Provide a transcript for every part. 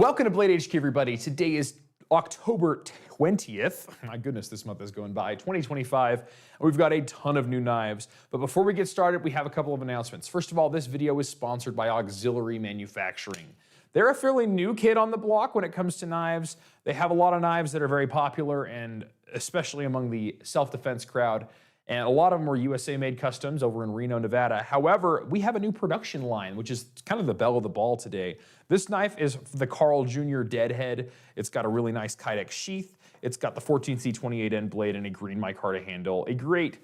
Welcome to Blade HQ, everybody. Today is October 20th. My goodness, this month is going by. 2025. And we've got a ton of new knives. But before we get started, we have a couple of announcements. First of all, this video is sponsored by Auxiliary Manufacturing. They're a fairly new kid on the block when it comes to knives. They have a lot of knives that are very popular, and especially among the self-defense crowd. And a lot of them are USA-made customs over in Reno, Nevada. However, we have a new production line, which is kind of the belle of the ball today. This knife is the Carl Jr. Deadhead. It's got a really nice Kydex sheath. It's got the 14C28 end blade and a green micarta handle. A great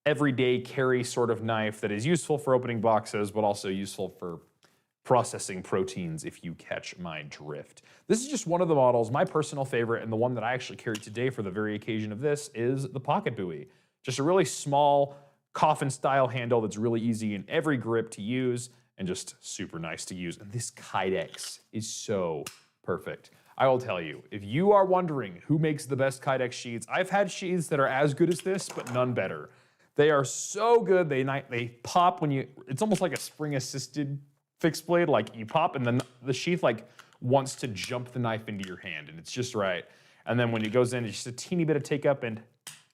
everyday carry sort of knife that is useful for opening boxes, but also useful for processing proteins, if you catch my drift. This is just one of the models. My personal favorite, and the one that I actually carry today for the very occasion of this, is the Pocket Buoy. Just a really small coffin-style handle that's really easy in every grip to use and just super nice to use. And this Kydex is so perfect. I will tell you, if you are wondering who makes the best Kydex sheaths, I've had sheaths that are as good as this, but none better. They are so good. They pop when you, it's almost like a spring-assisted fixed blade. Like you pop and then the sheath like wants to jump the knife into your hand, and it's just right. And then when it goes in, it's just a teeny bit of take up and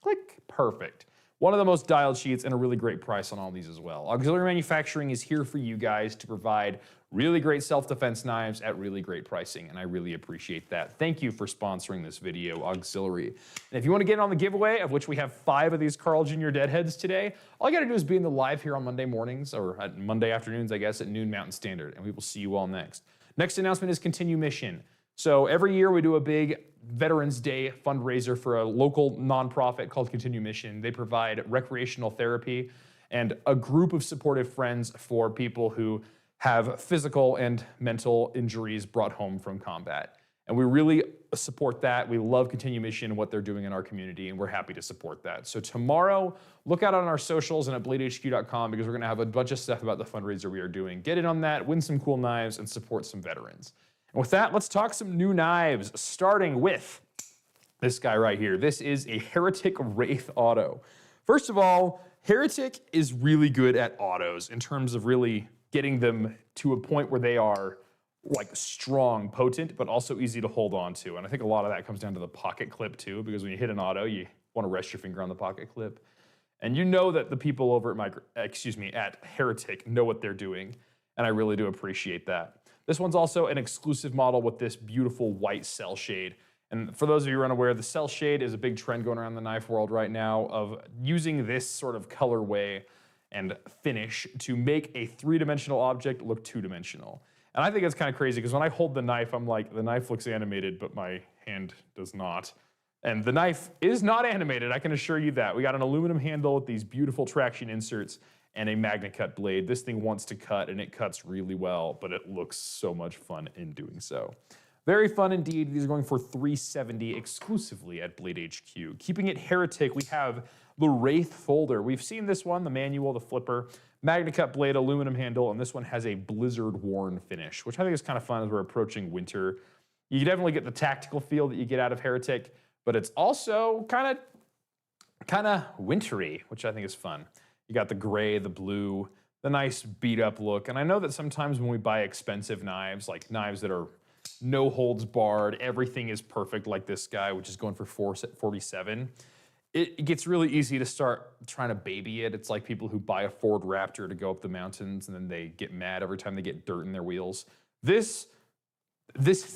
click, perfect. One of the most dialed sheets and a really great price on all these as well. Auxiliary Manufacturing is here for you guys to provide really great self-defense knives at really great pricing, and I really appreciate that. Thank you for sponsoring this video, Auxiliary. And if you want to get in on the giveaway, of which we have 5 of these Carl Jr. Deadheads today, all you gotta do is be in the live here on Monday mornings, or at Monday afternoons, I guess, at noon Mountain Standard, and we will see you all next. Next announcement is Continue Mission. So every year we do a big Veterans Day fundraiser for a local nonprofit called Continue Mission. They provide recreational therapy and a group of supportive friends for people who have physical and mental injuries brought home from combat. And we really support that. We love Continue Mission and what they're doing in our community, and we're happy to support that. So tomorrow, look out on our socials and at bladehq.com, because we're gonna have a bunch of stuff about the fundraiser we are doing. Get in on that, win some cool knives, and support some veterans. And with that, let's talk some new knives, starting with this guy right here. This is a Heretic Wraith auto. First of all, Heretic is really good at autos in terms of really getting them to a point where they are like strong, potent, but also easy to hold on to. And I think a lot of that comes down to the pocket clip too, because when you hit an auto, you want to rest your finger on the pocket clip. And you know that the people over at Heretic know what they're doing, and I really do appreciate that. This one's also an exclusive model with this beautiful white Cel-Shade. And for those of you who are unaware, the Cel-Shade is a big trend going around the knife world right now of using this sort of colorway and finish to make a 3-dimensional object look 2-dimensional. And I think it's kind of crazy because when I hold the knife, I'm like, the knife looks animated, but my hand does not. And the knife is not animated, I can assure you that. We got an aluminum handle with these beautiful traction inserts and a MagnaCut blade. This thing wants to cut, and it cuts really well, but it looks so much fun in doing so. Very fun indeed. These are going for $370 exclusively at Blade HQ. Keeping it Heretic, we have the Wraith folder. We've seen this one, the manual, the flipper, MagnaCut blade, aluminum handle, and this one has a Blizzardworn finish, which I think is kind of fun as we're approaching winter. You definitely get the tactical feel that you get out of Heretic, but it's also kind of wintry, which I think is fun. You got the gray, the blue, the nice beat up look. And I know that sometimes when we buy expensive knives, like knives that are no holds barred, everything is perfect like this guy, which is going for $447. It gets really easy to start trying to baby it. It's like people who buy a Ford Raptor to go up the mountains and then they get mad every time they get dirt in their wheels. This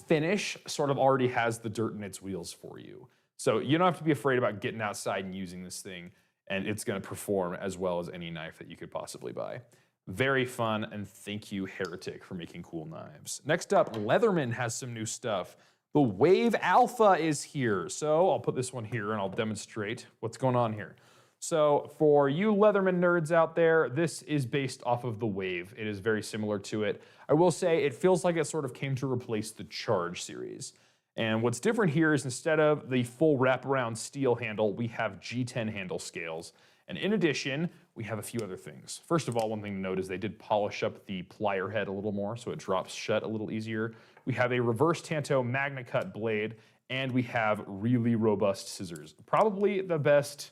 finish sort of already has the dirt in its wheels for you. So you don't have to be afraid about getting outside and using this thing, and it's gonna perform as well as any knife that you could possibly buy. Very fun, and thank you, Heretic, for making cool knives. Next up, Leatherman has some new stuff. The Wave Alpha is here. So I'll put this one here and I'll demonstrate what's going on here. So for you Leatherman nerds out there, this is based off of the Wave. It is very similar to it. I will say it feels like it sort of came to replace the Charge series. And what's different here is instead of the full wraparound steel handle, we have G10 handle scales. And in addition, we have a few other things. First of all, one thing to note is they did polish up the plier head a little more, so it drops shut a little easier. We have a reverse Tanto MagnaCut blade, and we have really robust scissors. Probably the best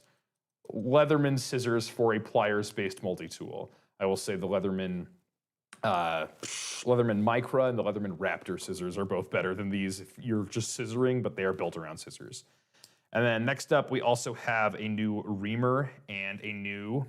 Leatherman scissors for a pliers-based multi-tool. I will say the Leatherman Leatherman Micra and the Leatherman Raptor scissors are both better than these if you're just scissoring, but they are built around scissors. And then next up, we also have a new reamer and a new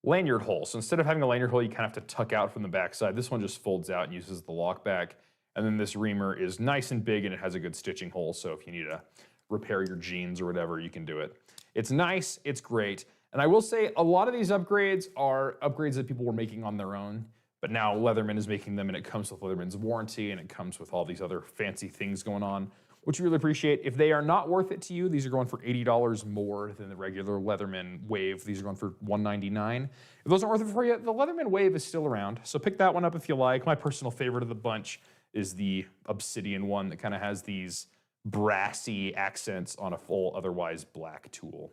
lanyard hole. So instead of having a lanyard hole, you kind of have to tuck out from the backside. This one just folds out and uses the lock back. And then this reamer is nice and big and it has a good stitching hole. So if you need to repair your jeans or whatever, you can do it. It's nice, it's great. And I will say a lot of these upgrades are upgrades that people were making on their own, but now Leatherman is making them and it comes with Leatherman's warranty and it comes with all these other fancy things going on, which we really appreciate. If they are not worth it to you, these are going for $80 more than the regular Leatherman Wave. These are going for $199. If those aren't worth it for you, the Leatherman Wave is still around. So pick that one up if you like. My personal favorite of the bunch is the Obsidian one that kind of has these brassy accents on a full otherwise black tool.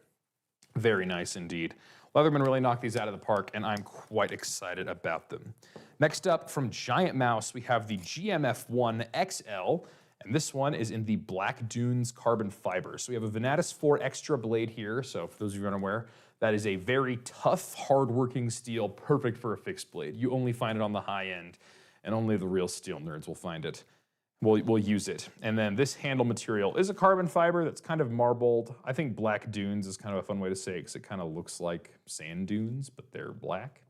Very nice indeed. Leatherman really knocked these out of the park and I'm quite excited about them. Next up from GiantMouse, we have the GMF1 XL. And this one is in the Black Dunes carbon fiber. So we have a Venatus 4 extra blade here. So for those of you unaware, that is a very tough, hard-working steel, perfect for a fixed blade. You only find it on the high end, and only the real steel nerds will find it. We'll use it. And then this handle material is a carbon fiber that's kind of marbled. I think Black Dunes is kind of a fun way to say it because it kind of looks like sand dunes, but they're black.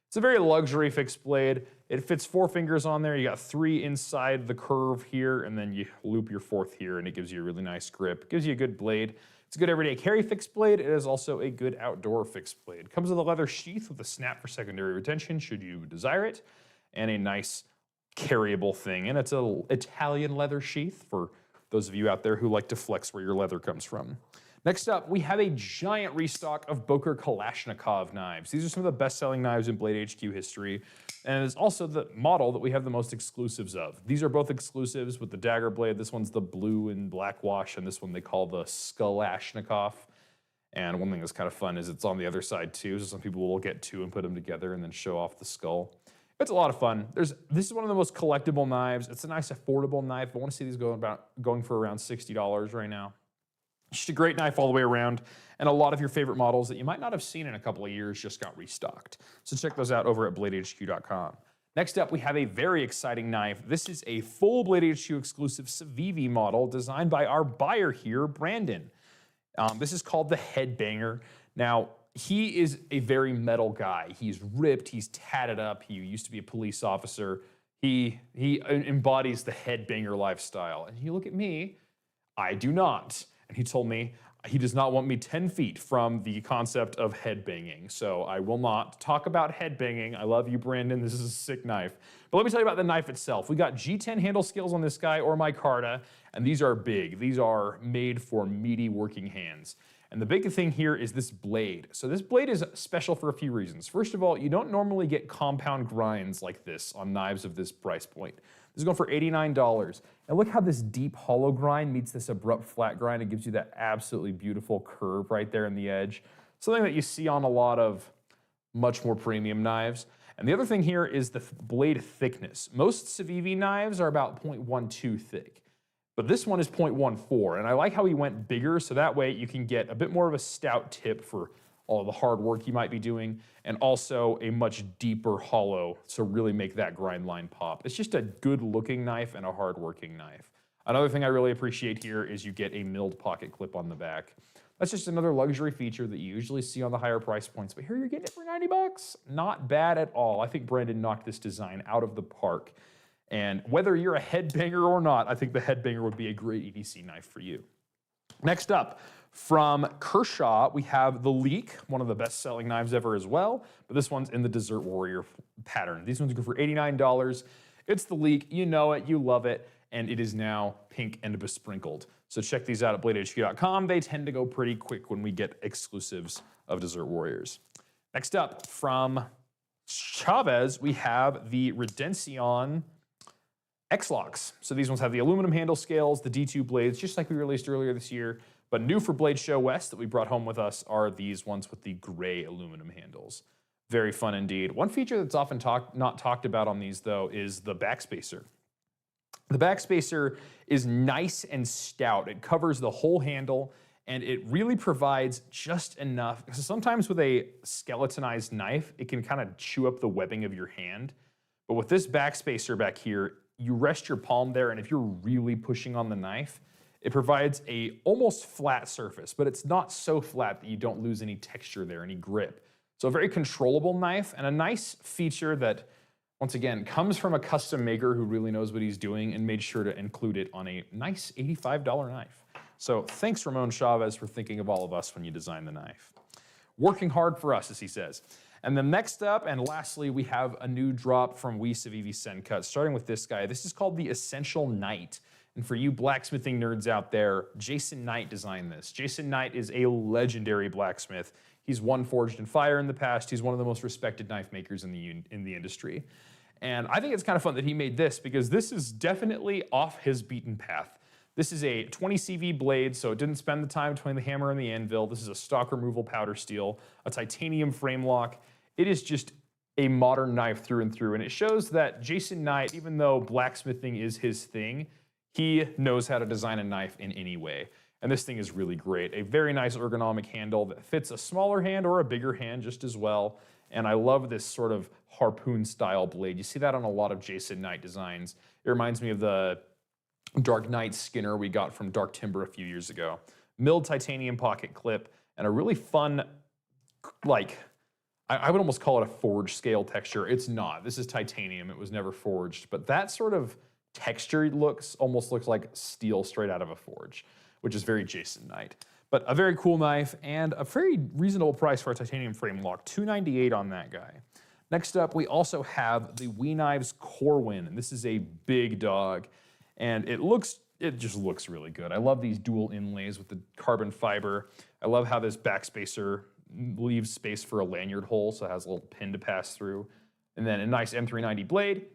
It's a very luxury fixed blade. It fits 4 fingers on there. You got 3 inside the curve here, and then you loop your 4th here, and it gives you a really nice grip. It gives you a good blade. It's a good everyday carry fixed blade. It is also a good outdoor fixed blade. Comes with a leather sheath with a snap for secondary retention, should you desire it, and a nice carryable thing. And it's an Italian leather sheath for those of you out there who like to flex where your leather comes from. Next up, we have a giant restock of Boker Kalashnikov knives. These are some of the best-selling knives in Blade HQ history, and it's also the model that we have the most exclusives of. These are both exclusives with the dagger blade. This one's the blue and black wash, and this one they call the Skalashnikov. And one thing that's kind of fun is it's on the other side too, so some people will get 2 and put them together and then show off the skull. It's a lot of fun. This is one of the most collectible knives. It's a nice affordable knife. I want to see these going for around $60 right now. Just a great knife all the way around, and a lot of your favorite models that you might not have seen in a couple of years just got restocked. So check those out over at BladeHQ.com. Next up, we have a very exciting knife. This is a full Blade HQ exclusive CIVIVI model designed by our buyer here, Brandon. This is called the Headbanger. Now, he is a very metal guy. He's ripped, he's tatted up, he used to be a police officer. He embodies the headbanger lifestyle. And you look at me, I do not. And he told me he does not want me 10 feet from the concept of headbanging. So I will not talk about headbanging. I love you, Brandon. This is a sick knife. But let me tell you about the knife itself. We got G10 handle scales on this guy, or micarta, and these are big. These are made for meaty working hands. And the big thing here is this blade. So this blade is special for a few reasons. First of all, you don't normally get compound grinds like this on knives of this price point. This is going for $89. And look how this deep hollow grind meets this abrupt flat grind. It gives you that absolutely beautiful curve right there in the edge. Something that you see on a lot of much more premium knives. And the other thing here is the blade thickness. Most CIVIVI knives are about 0.12 thick. But this one is 0.14, and I like how he went bigger, so that way you can get a bit more of a stout tip for all of the hard work you might be doing, and also a much deeper hollow to really make that grind line pop. It's just a good-looking knife and a hard-working knife. Another thing I really appreciate here is you get a milled pocket clip on the back. That's just another luxury feature that you usually see on the higher price points, but here you're getting it for 90 bucks. Not bad at all. I think Brandon knocked this design out of the park. And whether you're a headbanger or not, I think the headbanger would be a great EDC knife for you. Next up, from Kershaw, we have the Leek, one of the best-selling knives ever as well, but this one's in the Desert Warrior pattern. These ones go for $89. It's the Leek, you know it, you love it, and it is now pink and besprinkled. So check these out at BladeHQ.com. They tend to go pretty quick when we get exclusives of Desert Warriors. Next up, from Chaves, we have the Redencion X-Locks. So these ones have the aluminum handle scales, the D2 blades, just like we released earlier this year. But new for Blade Show West that we brought home with us are these ones with the gray aluminum handles. Very fun indeed. One feature that's often not talked about on these, though, is the backspacer. The backspacer is nice and stout. It covers the whole handle, and it really provides just enough. So sometimes with a skeletonized knife, it can kind of chew up the webbing of your hand. But with this backspacer back here, you rest your palm there, and if you're really pushing on the knife, it provides a almost flat surface, but it's not so flat that you don't lose any texture there, any grip. So a very controllable knife, and a nice feature that, once again, comes from a custom maker who really knows what he's doing and made sure to include it on a nice $85 knife. So thanks, Ramon Chaves, for thinking of all of us when you designed the knife. Working hard for us, as he says. And then next up, and lastly, we have a new drop from CIVIVI SENCUT, starting with this guy. This is called the Essential Knight. And for you blacksmithing nerds out there, Jason Knight designed this. Jason Knight is a legendary blacksmith. He's won Forged in Fire in the past. He's one of the most respected knife makers in the industry. And I think it's kind of fun that he made this, because this is definitely off his beaten path. This is a 20 CV blade, so it didn't spend the time between the hammer and the anvil. This is a stock removal powder steel, a titanium frame lock. It is just a modern knife through and through, and it shows that Jason Knight, even though blacksmithing is his thing, he knows how to design a knife in any way. And this thing is really great. A very nice ergonomic handle that fits a smaller hand or a bigger hand just as well. And I love this sort of harpoon style blade. You see that on a lot of Jason Knight designs. It reminds me of the Dark Knight Skinner we got from Dark Timber a few years ago. Milled titanium pocket clip and a really fun, like, I would almost call it a forged scale texture. It's not. This is titanium. It was never forged. But that sort of texture almost looks like steel straight out of a forge, which is very Jason Knight. But a very cool knife and a very reasonable price for a titanium frame lock, $298 on that guy. Next up, we also have the We Knives Corewind, and this is a big dog, and it just looks really good. I love these dual inlays with the carbon fiber. I love how this backspacer leaves space for a lanyard hole, so it has a little pin to pass through. And then a nice M390 blade,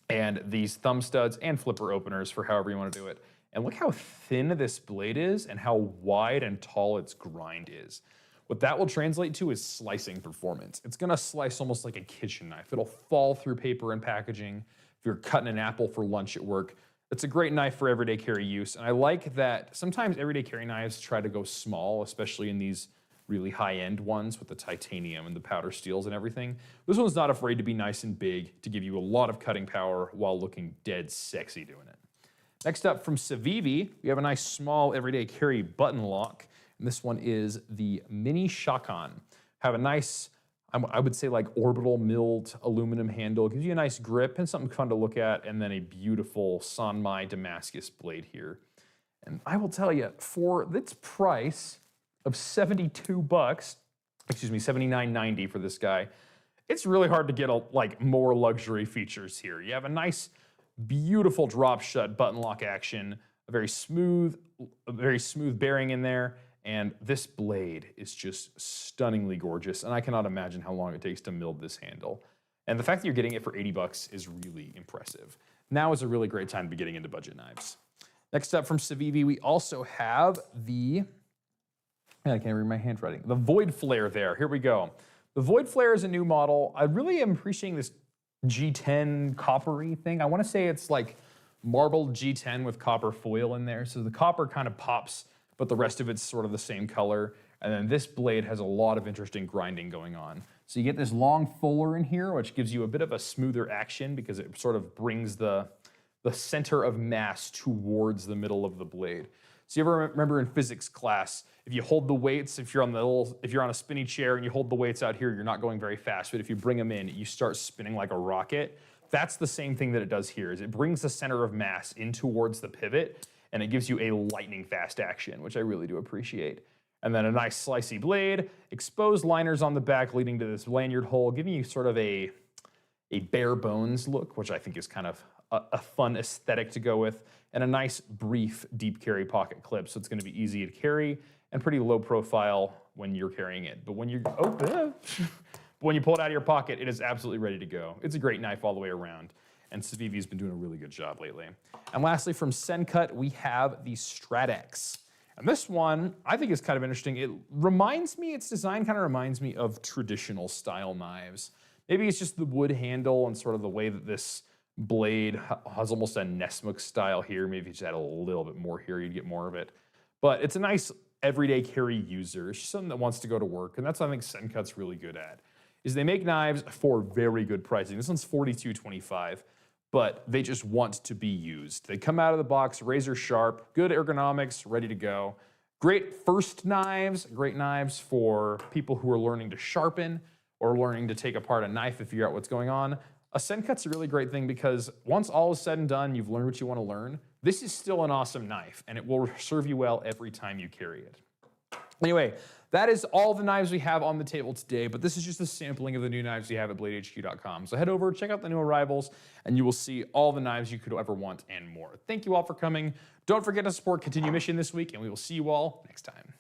and these thumb studs and flipper openers for however you want to do it. And look how thin this blade is and how wide and tall its grind is. What that will translate to is slicing performance. It's gonna slice almost like a kitchen knife. It'll fall through paper and packaging. If you're cutting an apple for lunch at work, it's a great knife for everyday carry use. And I like that sometimes everyday carry knives try to go small, especially in these really high-end ones with the titanium and the powder steels and everything. This one's not afraid to be nice and big to give you a lot of cutting power while looking dead sexy doing it. Next up from CIVIVI, we have a nice small everyday carry button lock. And this one is the Mini Shakan. Have a nice, I would say like orbital milled aluminum handle. Gives you a nice grip and something fun to look at. And then a beautiful Sanmai Damascus blade here. And I will tell you, for its price of 72 bucks, excuse me, $79.90 for this guy, it's really hard to get like more luxury features here. You have a nice, beautiful drop shut button lock action, a very smooth bearing in there, and this blade is just stunningly gorgeous, and I cannot imagine how long it takes to mill this handle. And the fact that you're getting it for 80 bucks is really impressive. Now is a really great time to be getting into budget knives. Next up from CIVIVI, we also have the, I can't read my handwriting, the Voidflare there. Here we go. The Voidflare is a new model. I really am appreciating this G10 coppery thing. I want to say it's like marbled G10 with copper foil in there. So the copper kind of pops, but the rest of it's sort of the same color. And then this blade has a lot of interesting grinding going on. So you get this long fuller in here, which gives you a bit of a smoother action because it sort of brings the center of mass towards the middle of the blade. So you ever remember in physics class, if you hold the weights, if you're on a spinny chair and you hold the weights out here, you're not going very fast, but if you bring them in, you start spinning like a rocket. That's the same thing that it does here, is it brings the center of mass in towards the pivot, and it gives you a lightning fast action, which I really do appreciate. And then a nice slicey blade, exposed liners on the back leading to this lanyard hole, giving you sort of a bare bones look, which I think is kind of a fun aesthetic to go with, and a nice brief deep carry pocket clip, so it's gonna be easy to carry and pretty low profile when you're carrying it. But when you when you pull it out of your pocket, it is absolutely ready to go. It's a great knife all the way around, and CIVIVI's been doing a really good job lately. And lastly, from SENCUT, we have the Stratax. And this one, I think is kind of interesting. Its design kind of reminds me of traditional style knives. Maybe it's just the wood handle and sort of the way that this blade has almost a Nessmuk style here. Maybe if you just add a little bit more here, you'd get more of it. But it's a nice everyday carry user. She's someone that wants to go to work, and that's what I think SENCUT's really good at, is they make knives for very good pricing. This one's $42.25, but they just want to be used. They come out of the box razor sharp, good ergonomics, ready to go. Great first knives, great knives for people who are learning to sharpen or learning to take apart a knife and figure out what's going on. A SENCUT's a really great thing because once all is said and done, you've learned what you want to learn, this is still an awesome knife and it will serve you well every time you carry it. Anyway, that is all the knives we have on the table today, but this is just a sampling of the new knives we have at BladeHQ.com. So head over, check out the new arrivals, and you will see all the knives you could ever want and more. Thank you all for coming. Don't forget to support Continue Mission this week, and we will see you all next time.